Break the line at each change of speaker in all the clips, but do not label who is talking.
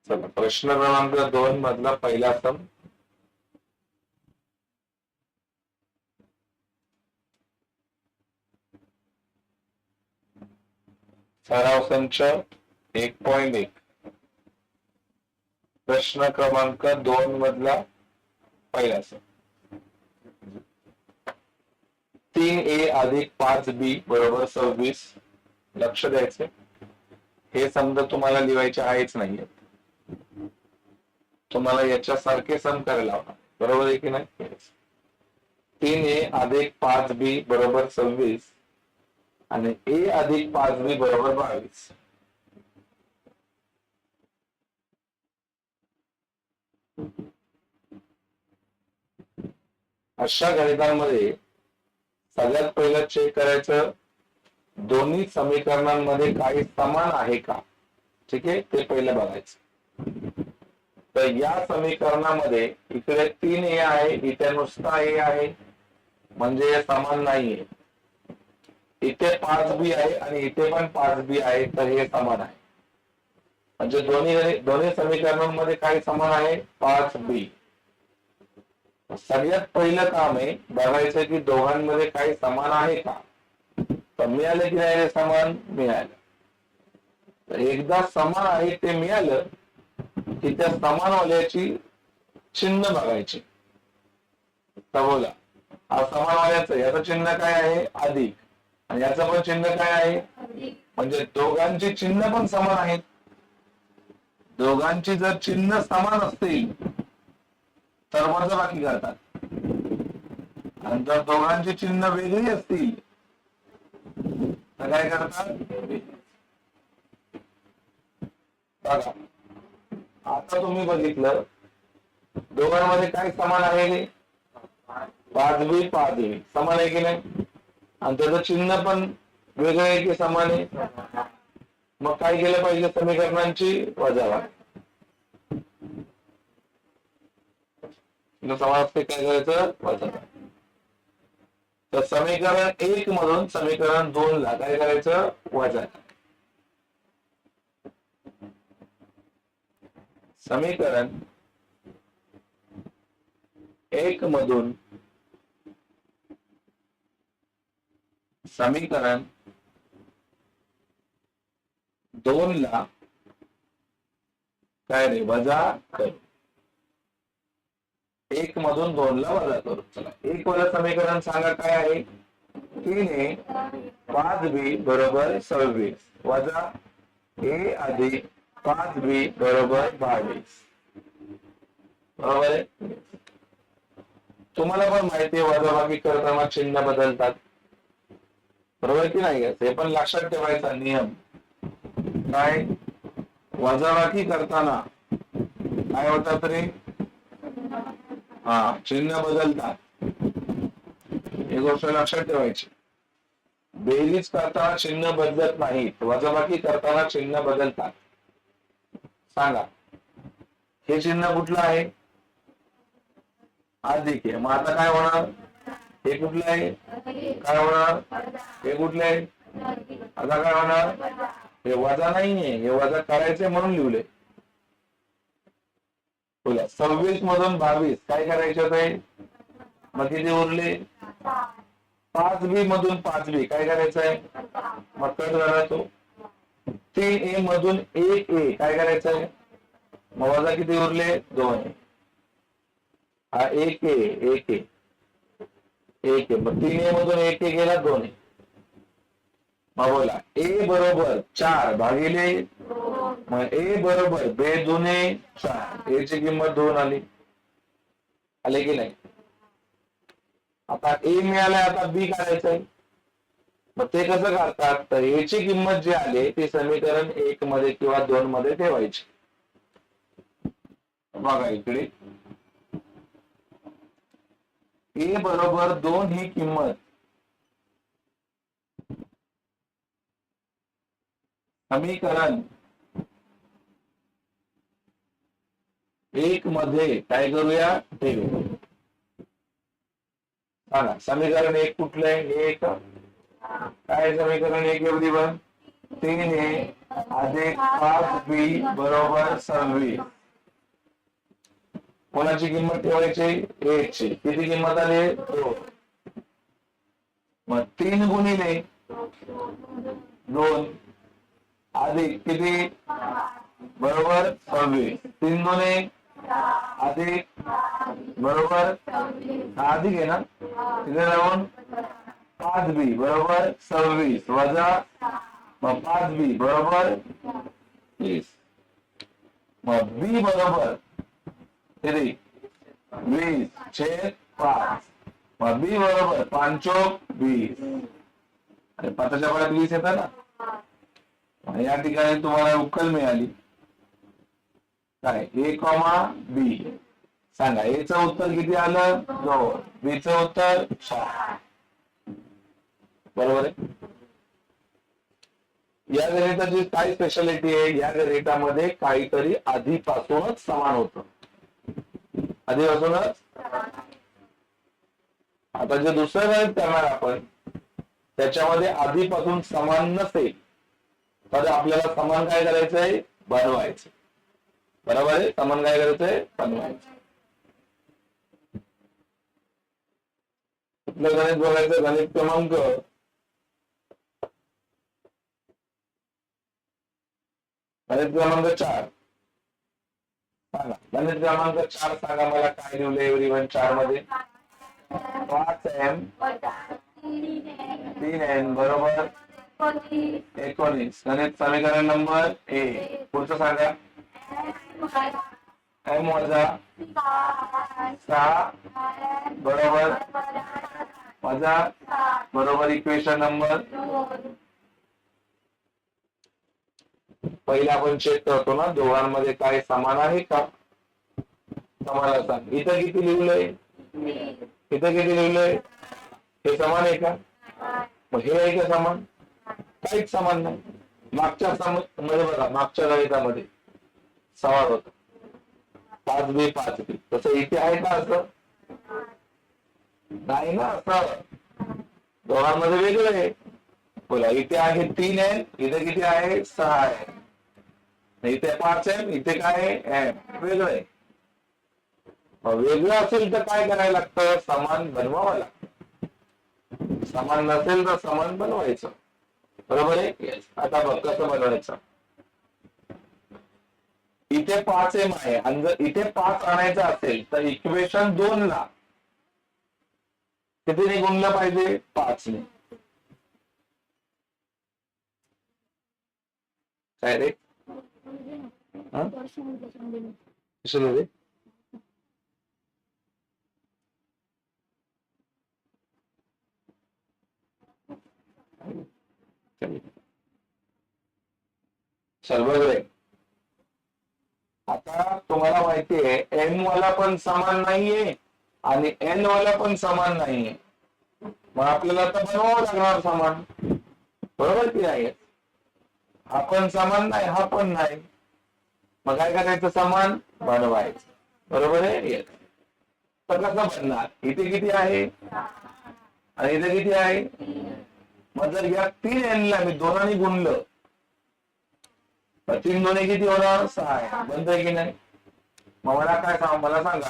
चला प्रश्न क्रमांक 2 मधला पहिला सम. सराव संच 1.1. प्रश्न क्रमांक 2 मधला पहिला सम. 3a अधिक 5b बरोबर 26. लक्ष द्यायचे, हे समजा तुम्हाला लिहायचे आहेच नाहीये, तुम्हाला याच्यासारखे सम करायला लावणार. बरोबर आहे की नाही? 3a अधिक 5b बरोबर 26 आणि a अधिक 5b बरोबर 22. अशा गणितांमध्ये सगळ्यात पहिलं चेक करायचं दोन्ही समीकरणांमध्ये काही समान आहे का. ठीक आहे, ते पहिलं बघायचं. तर या समीकरणामध्ये इकडे 3a आहे, इथे नुसता a आहे, म्हणजे समान नाहीये. इथे 5b आहे आणि इथे पण 5b आहे, तर हे समान आहे. म्हणजे दोन्ही समीकरणांमध्ये काय समान आहे? 5b. सगळ्यात पहिलं काम आहे बघायचं की दोघांमध्ये काही समान आहे का. तर मिळालं की नाही? समान मिळालं. तर एकदा समान आहे ते मिळालं की त्या समानवाल्याची चिन्ह बघायची. तर बोला, हा समानवाल्याचं याचं चिन्ह काय आहे? अधिक. आणि याचं पण चिन्ह काय आहे? म्हणजे दोघांची चिन्ह पण समान आहेत. दोघांची जर चिन्ह समान असतील तर वजाबाकी करतात, आणि जर दोघांची चिन्ह वेगळी असतील तर काय करतात? बघा, आता तुम्ही बघितलं दोघांमध्ये काय समान आहे? 5b 5a समान आहे की नाही? आणि त्याचं चिन्ह पण वेगळं आहे की समान आहे? मग काय केलं पाहिजे? समीकरणांची वजाबाकी. समाज काय करायचं? वजाबाकी. तर समीकरण 1 मधून समीकरण 2 ला काय करायचं? वजा. समीकरण 1 मधून समीकरण 2 ला काय रे? वजा करू. 1 मधून 2 ला वजा करू. चला, 1 वाला समीकरण सांगा काय आहे? 3a 5b बरोबर 26 वजा a अधिक 5b बरोबर 22. बरोबर आहे? तुम्हाला पण माहिती आहे वजाबाकी करताना चिन्ह बदलतात. बरोबर की नाही? हे पण लक्षात ठेवायचा नियम. काय? वजाबाकी करताना काय होतात रे? चिन्ह बदलतात. ही गोष्ट लक्षात ठेवायची. बेरीज करताना चिन्ह बदलत नाहीत, वजाबाकी करताना चिन्ह बदलतात. सांगा, हे चिन्ह कुठलं आहे? अधिक आहे. मग आता काय होणार? हे कुठलं आहे? काय होणार? हे कुठले आहे? आता काय होणार? हे वजा नाहीये, हे वजा करायचे म्हणून लिहिले. बोला, 26 मधून 22 काय करायचे होते? मग किती उरले? 5b मधून 5b काय करायचंय? मग कट झाला तो. 3a मधून 1a काय करायचंय? मग वजा किती उरले? 2. हा 1a 1a 1a. मग 3a मधून 1a गेला 2. मग बोला, a बरोबर 4 भागिले, मग a बरोबर 2 दुने 4, a ची किंमत 2 आली. आले की नाही? आता a मिळालाय, आता b काढायचंय. मग ते कसं करतात? तर a ची किंमत जी आली ती समीकरण 1 मध्ये किंवा 2 मध्ये ठेवायची. बघा इकडे a बरोबर 2 ही किंमत समीकरण 1 मध्ये काय करूया? ठेवू. सांगा, समीकरण 1 कुठलं आहे? 1 काय? समीकरण 1 एवढी 3a अधिक 5b बरोबर 26. कोणाची किंमत ठेवायची? ए ची. किती किंमत आली? 2. मग 3 गुणिले 2 अधिक किती बरोबर 26. 3 दुने अधिक बरोबर अधिक आहे ना, तिथे जाऊन 5b बरोबर 26 वजा मग 5b बरोबर 30. मग b बरोबर किती? 20/5. मग b बरोबर 5-20 आणि 5च्या परत 20 येतात ना. या ठिकाणी तुम्हाला उकल मिळाली काय? a, b. सांगा a चं उत्तर किती आलं? 2. b चं उत्तर 4. बरोबर आहे. या गणिताची काय स्पेशालिटी आहे? या गणितामध्ये काहीतरी आधीपासूनच समान होतं. आधीपासूनच. आता जे दुसरं गणित करणार आपण त्याच्यामध्ये आधीपासून समान नसेल तर आपल्याला समान काय करायचंय? बनवायचं. बरोबर आहे. समान काय करायचंय? बनवायचं. कुठलं गणित बघायचं? गणित क्रमांक गणित क्रमांक 4 सांगा. गणित क्रमांक 4 सांगा मला. काय लिहिलं एव्हरीवन 4 मध्ये? 5m 3n बरोबर 19. गणित समीकरण नंबर 1. पुढचं सांगा. m वजा 6 बरोबर वजा बरोबर इक्वेशन नंबर. पहिले आपण चेक करतो ना दोघांमध्ये काय समान आहे का. समाला सांग. इथं किती लिहिलंय? इथं किती लिहिलंय? हे समान आहे का? मग हे आहे का समान? काहीच समान नाही. मागच्या मध्ये बघा, मागच्या गणितामध्ये समान होत 5b 5b. तसं इथे आहे का असं? नाही ना. असं दोघांमध्ये वेगळं आहे. बोला. इथे आहे 3n, इथे किती आहे? 6 आहे. इथे 5m, इथे काय आहे? m. वेगळं आहे. वेगळं असेल तर काय करायला लागतं? समान बनवावं लागतं. समान नसेल तर समान बनवायचं. बरोबर आहे. आता बघ कसं बनवायचं. इथे 5m आहे आणि जर इथे 5 आणायचं असेल तर इक्वेशन 2 ला कितीने गुणलं पाहिजे? 5 ने. काय रे? सर्व. आता तुम्हाला माहितीये एन वाला पण समान नाहीये आणि एन वाला पण समान नाहीये. मग आपल्याला आता बनवावं लागणार समान. बरोबर की आहे? हा पण समान नाही, हा पण नाही. मग काय करायचं? समान बनवायचं. बरोबर आहे. तर कसं बनणार? इथे किती आहे आणि इथे किती आहे? मग जर या 3n ला मी 2 गुणलं तर 3 दोन्ही किती होणार? 6 आहे. बंद आहे की नाही? मग मला काय सांग, मला सांगा.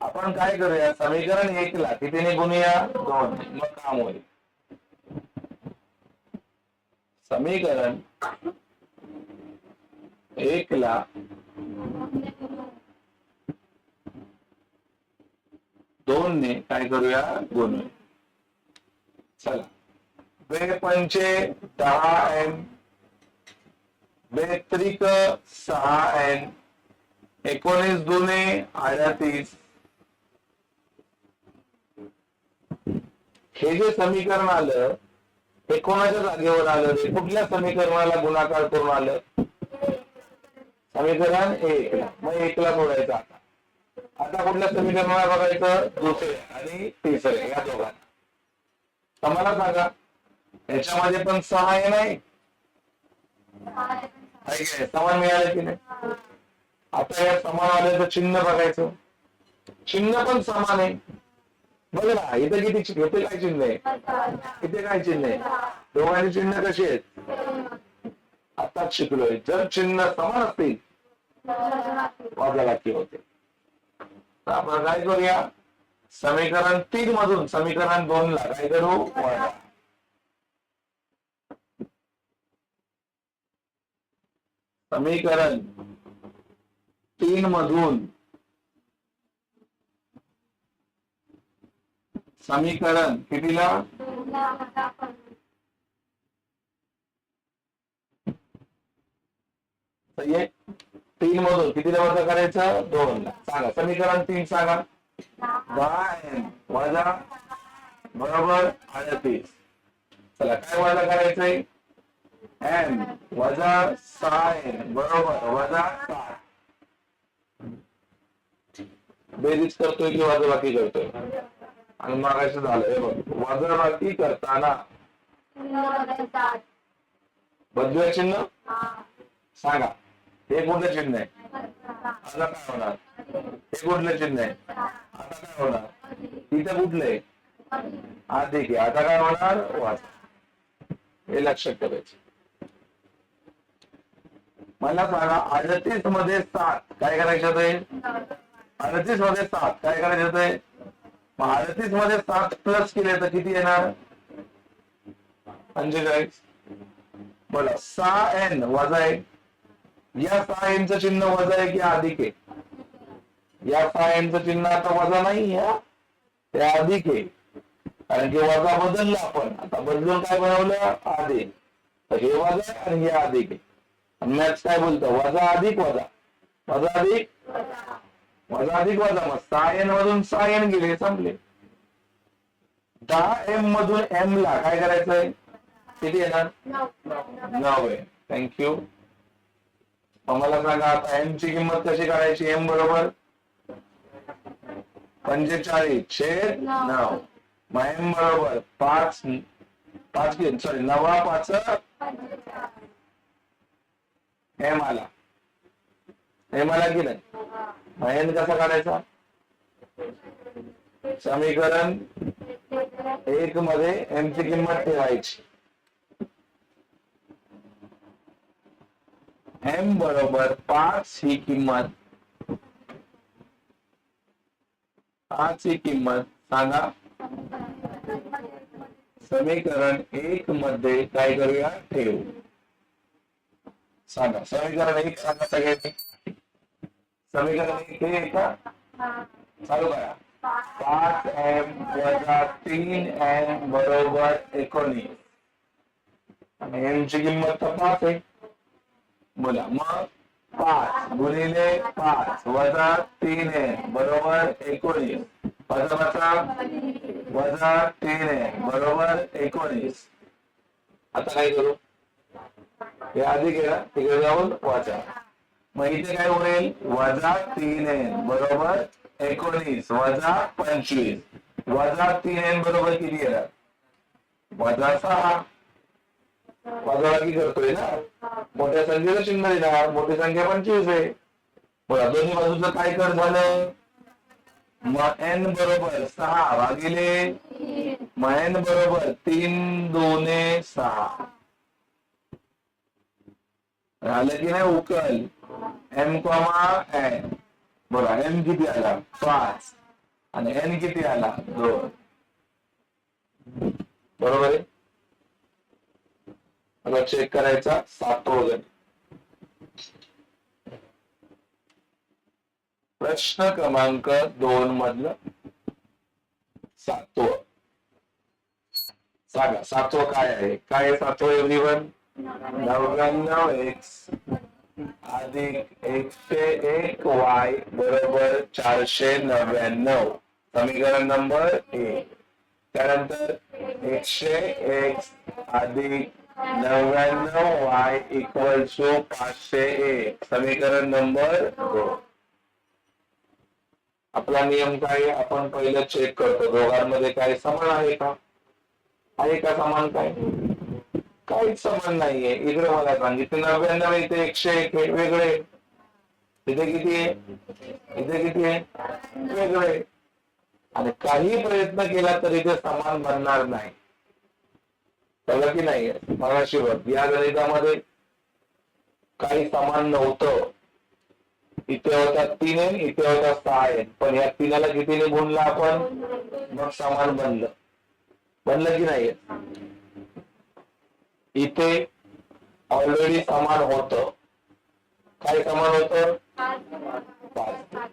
आपण काय करूया? समीकरण 1 ला कितीने गुणूया? 2. मग काम होईल. समीकरण 1 ला 2 ने काय करूया? गुणूया. चला. 2 पंचे 10n, 2 त्रिक 6n, 19 दुने 38. हे जे समीकरण आलं हे कोणाच्या जागेवर आलं? कुठल्या समीकरणाला गुणाकार करून आलं? समीकरण 1 ला. मग 1 ला सोडायचं. आता कुठल्या समीकरणाला बघायचं? दुसरे आणि तिसरे या दोघांना. मला सांगा याच्यामध्ये पण 6 आहे नाही? समान मिळालं की नाही? आता या समान आल्याचं चिन्ह बघायचं. चिन्ह पण समान आहे. बघ ना इथे किती इथे काय चिन्ह आहे? इथे काय चिन्ह आहे? दोघांची चिन्ह कशी आहेत? आत्ताच शिकलोय, जर चिन्ह समान असतील वजाबाकी होते. तर आपण काय करूया, समीकरण 3 मधून समीकरण 2 ला काय करू, वजा. समीकरण 3 मधून समीकरण कितीला, 3 मधून कितीला वजा करायचं, 2 ला. सांगा समीकरण 3 सांगा. 10n वजा बरोबर 38. चला काय वजा करायचंय, n वजा 6n बरोबर वजा 7. बेरीज करतोय की वजाबाकी करतोय, आणि मग असं झालं हे बघ, वजाबाकी करताना बदलूया चिन्ह. सांगा हे कोणतं चिन्ह आहे, आता काय होणार, हे कुठलं चिन्ह आहे, आता काय होणार, इथं कुठलंय, अधिक आहे, आता काय होणार, वजा. हे लक्षात ठेवायचं. मला सांगा 38 मध्ये 7 काय करायचं ते, 38 मध्ये 7 काय करायचं ते, 38 मध्ये 7 प्लस केले तर किती येणार, 45. बोला 6n वजा 1. या 6n चं चिन्ह वजा आहे की अधिक आहे, या 6n चं चिन्ह आता वजा नाही आहे, ते अधिक आहे, कारण की वजा बदलला आपण, आता बदलून काय बनवलं, अधिक. तर हे वजा आहे आणि हे अधिक आहे. मॅथ्स काय बोलतो, वजा अधिक वजा, वजा अधिक वजा अधिक वजा, मग 6n मधून 6n गेले, संपले. 10m मधून m ला काय करायचंय, किती येणार, 9 आहे. थँक्यू. मला सांगा आता m ची किंमत कशी काढायची, m बरोबर 45/9. मग m बरोबर 5 सॉरी 9 m आला, m आला की नाही. मग n कसा काढायचा, समीकरण 1 मध्ये m ची किंमत ठेवायची. m बरोबर 5 ही किंमत, 5 ही किंमत सांगा. समीकरण 1 मध्ये काय करूया, ठेवू. सांगा समीकरण 1 सांगा सगळ्यांनी. समीकरण 1 हे का, चालू करा. 5m वजा 3n बरोबर 19. आणि m ची किंमत तर 5 आहे. बोला मग 5 गुणिले 5 वजा 3n बरोबर 19. वजा वजा 3n बरोबर 19. आता काय करू, हे अधिक आहे ना, तिकडे जाऊन वाचा. मग इथे काय होईल, वजा 3n बरोबर 19 वजा 25. वजा 3n बरोबर किती येणार, वजा 6. वजाबाकी करतोय ना, मोठ्या संख्येचं चिन्ह देणार, मोठी संख्या 25 आहे. बघा दोन्ही बाजूचं काय कर झालं, मग n बरोबर 6 भागिले, मग n बरोबर 3 दुने 6. आलं की नाही उकल, m n. बघा m किती आला, 5, आणि n किती आला, 2. बरोबर आहे. आता चेक करायचा 7वा गणित. प्रश्न क्रमांक 2 मधलं 7वं. सांगा 7वं काय आहे, काय आहे 7वं एव्हरीवन, 99x अधिक 101y बरोबर 499. समीकरण नंबर 1. त्यानंतर 100x अधिक 99y इक्वल टू 501. समीकरण नंबर 2. आपला नियम काय, आपण पहिलं चेक करतो दोघांमध्ये काय समान आहे का, आहे का समान, काय काहीच समान नाहीये. इकडे मला सांग, इथे 99 इथे 101 वेगळे, इथे किती आहे, इथे किती आहे, वेगळे. आणि काही प्रयत्न केला तरी ते समान बनणार नाही, कळलं की नाही. मगाशी बघ या गणितामध्ये काही समान नव्हतं. इथे होता 3 n, इथे होता 6 n, पण या तीनाला कितीने गुणला आपण, मग समान बनलं. बनलं की नाही. इथे ऑलरेडी समान होतं. काय समान होतं, 5.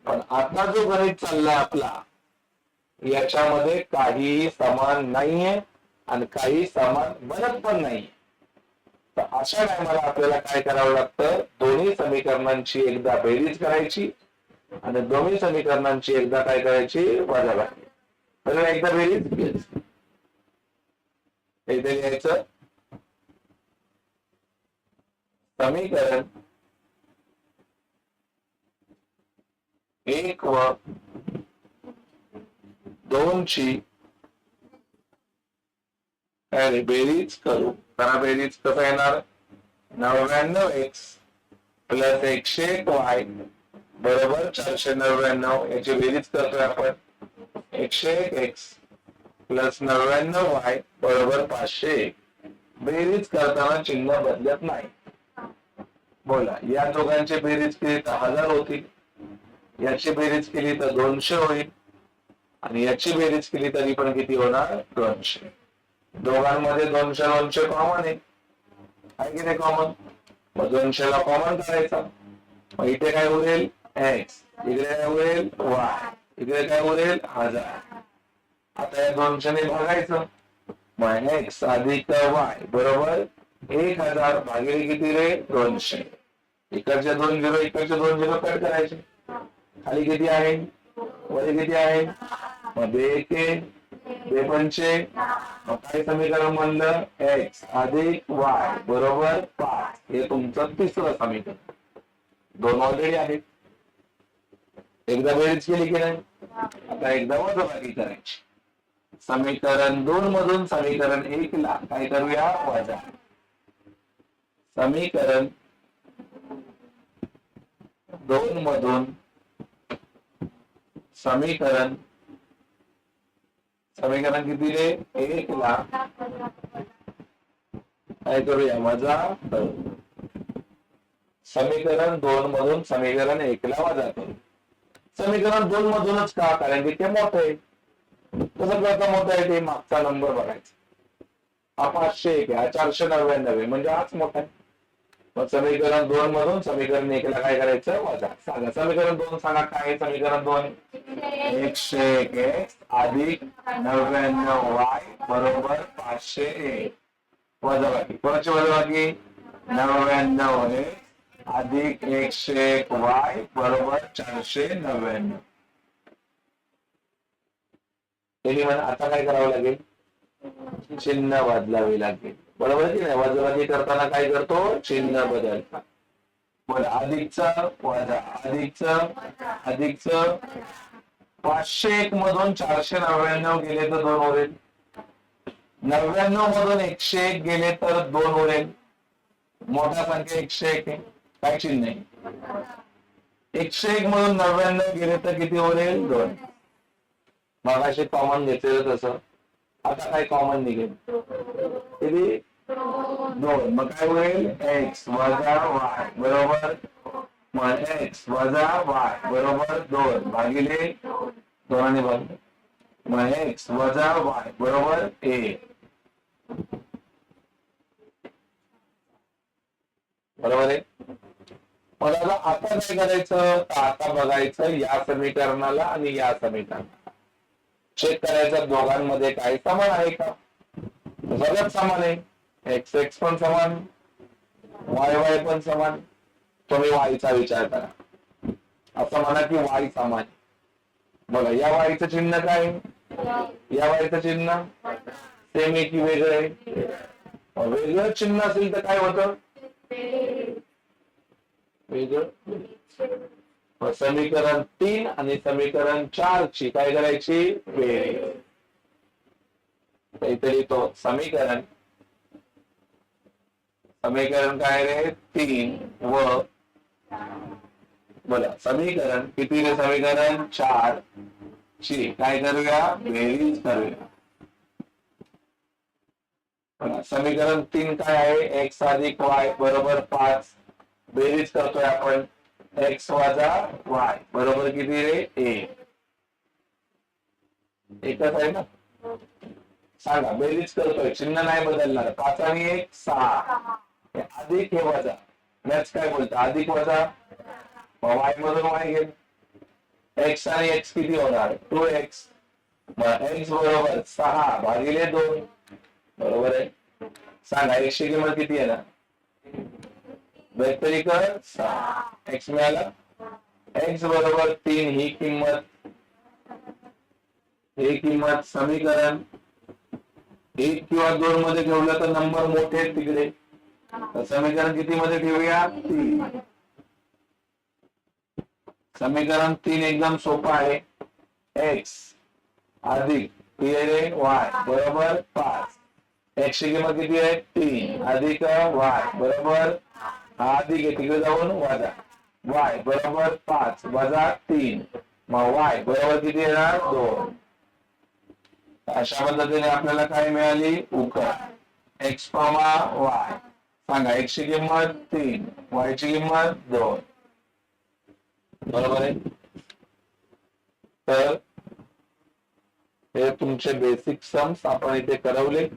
पण आता जो गणित चाललाय आपला, याच्यामध्ये काहीही समान नाहीये आणि काही समान बनत पण नाही. तर अशा टायमाला आपल्याला काय करावं लागतं, दोन्ही समीकरणांची एकदा बेरीज करायची आणि दोन्ही समीकरणांची एकदा काय करायची, वजाबाकी. तर एकदा बेरीज घ्यायची, एकदा घ्यायचं समीकरण 1 व 2 ची बेरीज करू. करा बेरीज. कसं येणार, 99x प्लस 101y बरोबर 499. याची बेरीज करतोय आपण. 101x प्लस 99y बरोबर 501. बेरीज करताना चिन्ह बदलत नाही. बोला, या दोघांची बेरीज केली तर 1000 होतील, याची बेरीज केली तर 200 होईल आणि याची बेरीज केली तरी पण किती होणार, 200. दोघांमध्ये 200 200 कॉमन आहे की नाही कॉमन. मग 200 ला कॉमन करायचा. मग इथे काय उरेल, x, इकडे काय उरेल, y, इकडे काय उरेल, 1000. आता या 200 ने भागायचं. मग x अधिक y बरोबर 1000 भागिले किती रे, 200. इकडचे 2 0, इकडचे 2 0 कट करायचे. खाली किती आहे, वरी किती आहे, मग 1 पंचे. मग काय समीकरण म्हणलं, x अधिक y बरोबर 5. हे तुमचं तिसरं समीकरण. 2 ऑलरेडी आहेत. एकदा बेरीज केली की नाही, आता एकदा वजाबाकी करायची. समीकरण 2 मधून समीकरण 1 ला काय करूया, वजा. समीकरण 2 मधून समीकरण किती रे, 1 ला काय करूया, वजा करू. समीकरण 2 मधून समीकरण 1 ला वजा करू. समीकरण 2 मधूनच का, कारण की ते मोठं आहे. कसं करता मोठं आहे ते, मागचा नंबर बघायचा. हा 501 आहे, 499 आहे, म्हणजे हाच मोठा आहे. मग समीकरण 2 मधून समीकरण 1 ला काय करायचं, वजा. सांगा समीकरण 2 सांगा काय आहे. समीकरण 2 101x अधिक 99y बरोबर 501. वजाबाकी, कोणाची वजाबाकी, 99x अधिक 101y बरोबर 499. आता काय करावं लागेल, चिन्ह बदलावे लागेल. बरोबर की नाही. वजाबाकी करताना काय करतो, चिन्ह बदलता. बरं, अधिकचं वजा, अधिकचं 501 मधून 499 गेले तर 2 उरेल. 99 मधून 101 गेले तर 2 उरेल. मोठा संख्या 101 आहे, काय चिन्ह आहे. 101 मधून 99 गेले तर किती उरेल, 2. मगाशी कॉमन घेतलेलं तसं आता काय कॉमन निघेल, किती, 2. मग काय होईल, x वजा y बरोबर, मग x वजा y बरोबर 2 भागिले 2 भागिले, मग x वजा y बरोबर 1. बरोबर आहे. मग आता काय करायचं, तर आता बघायचं या समीकरणाला आणि या समीकरणाला चेक करायचं, दोघांमध्ये काही समान आहे का. सगळंच समान आहे. एक्स एक्स पण समान, वाय वाय पण समान. तुम्ही वायचा विचार करा, असं म्हणा की वाय समान. बघा या वायचं चिन्ह काय, या वायचं चिन्ह सेम आहे की वेगळं आहे. वेगळं चिन्ह असेल तर काय होतं, वेगळं. समीकरण 3 आणि समीकरण 4 ची काय करायची, बेरीज. काहीतरी तो समीकरण काय रे, 3 व बोला समीकरण किती रे, समीकरण 4 ची काय करूया, बेरीज करूया. समीकरण 3 काय आहे, x अधिक y बरोबर 5. बेरीज करतोय आपण एक्स वजा वाय बरोबर किती रे एक. एकच आहे ना. सांगा बेरीज करतोय चिन्ह नाही बदलणार 5 आणि 1 6 अधिक हे वजा मॅच काय बोलतो अधिक वजा वाय मधून वाय घेईल एक्स आणि एक्स किती होणार 2x मग एक्स बरोबर 6 भागिले 2 बरोबर आहे. सांगा एक्सची किंमत किती आहे ना बेहतरी कर 6 एक्स मिळाला एक्स बरोबर 3 ही किंमत समीकरण 1 किंवा 2 मध्ये ठेवलं तर नंबर मोठे आहेत तिकडे तर समीकरण किती मध्ये ठेवूया 3. समीकरण 3 एकदम सोपं आहे एक्स अधिक 3 वाय बरोबर 5 एक्स ची किंमत किती आहे 3 अधिक वाय बरोबर अधिक आहे तिकडे जाऊन वजा वाय बरोबर 5 वजा 3 मग वाय बरोबर किती येणार 2. अशा पद्धतीने आपल्याला काय मिळाली उकल एक्स कॉमा वाय. सांगा एक्स ची किंमत 3 वाय ची किंमत 2 बरोबर आहे. तर हे तुमचे बेसिक सम्स आपण इथे करवले.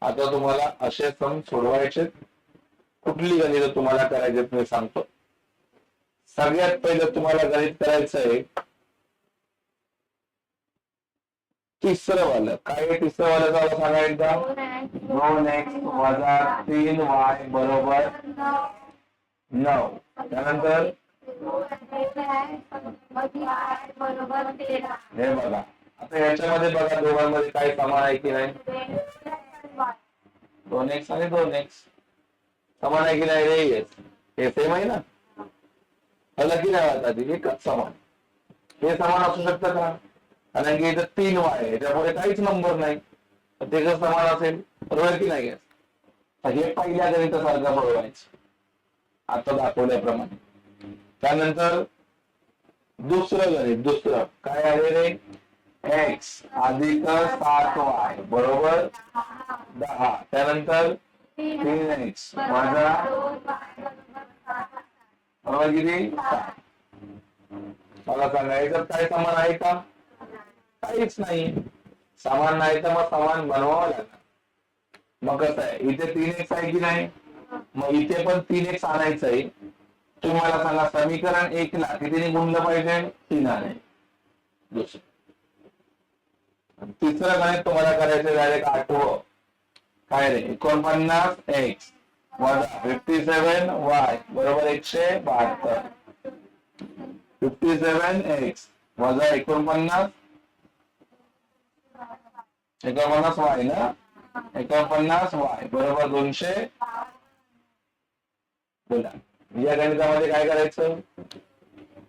आता तुम्हाला असे सम सोडवायचे कुठली गणित तुम्हाला करायचे मी सांगतो. सगळ्यात पहिलं तुम्हाला गणित करायचं आहे तिसरं वालं. काय तिसरं वालं झालं सांगा एकदा 2x वजा 3y बरोबर 9. त्यानंतर हे बघा आता याच्यामध्ये बघा दोघांमध्ये काय समान आहे की नाही 2x आणि 2x समान आहे की नाही रे हे सेम आहे ना अलग की नाही आता एकच समान हे समान असू शकतं का कारण की इथं 3y आहे त्यामुळे काहीच नंबर नाही ते जर समान असेल बरोबर की नाही हे पहिल्या गणितासारखं सोडवायचं आता दाखवल्याप्रमाणे. त्यानंतर दुसरं गणित दुसरं काय आहे रे एक्स अधिक 7y बरोबर 10. त्यानंतर 3x वजा बरोबर किती मला सांगा याच्यात काय समान आहे का काहीच नाही. समान नाही तर मग समान बनवावं लागणार. मग कसं आहे इथे 3x आहे की नाही मग इथे पण 3x आणायचं आहे. तुम्ही मला सांगा समीकरण 1 ला कितीने गुणलं पाहिजे 3 ने. दुसरं तिसरं गणित तुम्हाला करायचं डायरेक्ट आठवं काय रे 49x वजा 57y बरोबर 172. 57x वजा 49 y ना 49y बरोबर 200. बोला या गणितामध्ये काय करायचं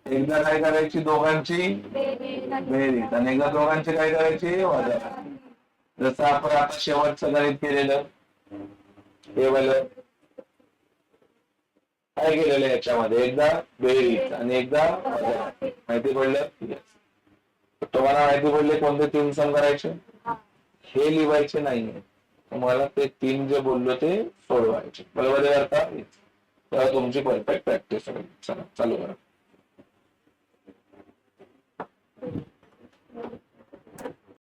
एकदा काय करायची दोघांची बेरीज आणि एकदा दोघांची काय करायची वजा. जसं आपण आता शेवटचं गणित केलेलं हे वालं काय केलेलं याच्यामध्ये एकदा बेरीज आणि एकदा वजा माहिती पडलं. तुम्हाला माहिती पडले कोणते 3 सम करायचे हे लिहायचे नाहीये तुम्हाला ते 3 जे बोललो ते सोडवायचे बरोबर आहे का तर तुमची परफेक्ट प्रॅक्टिस होईल. चला चालू करा.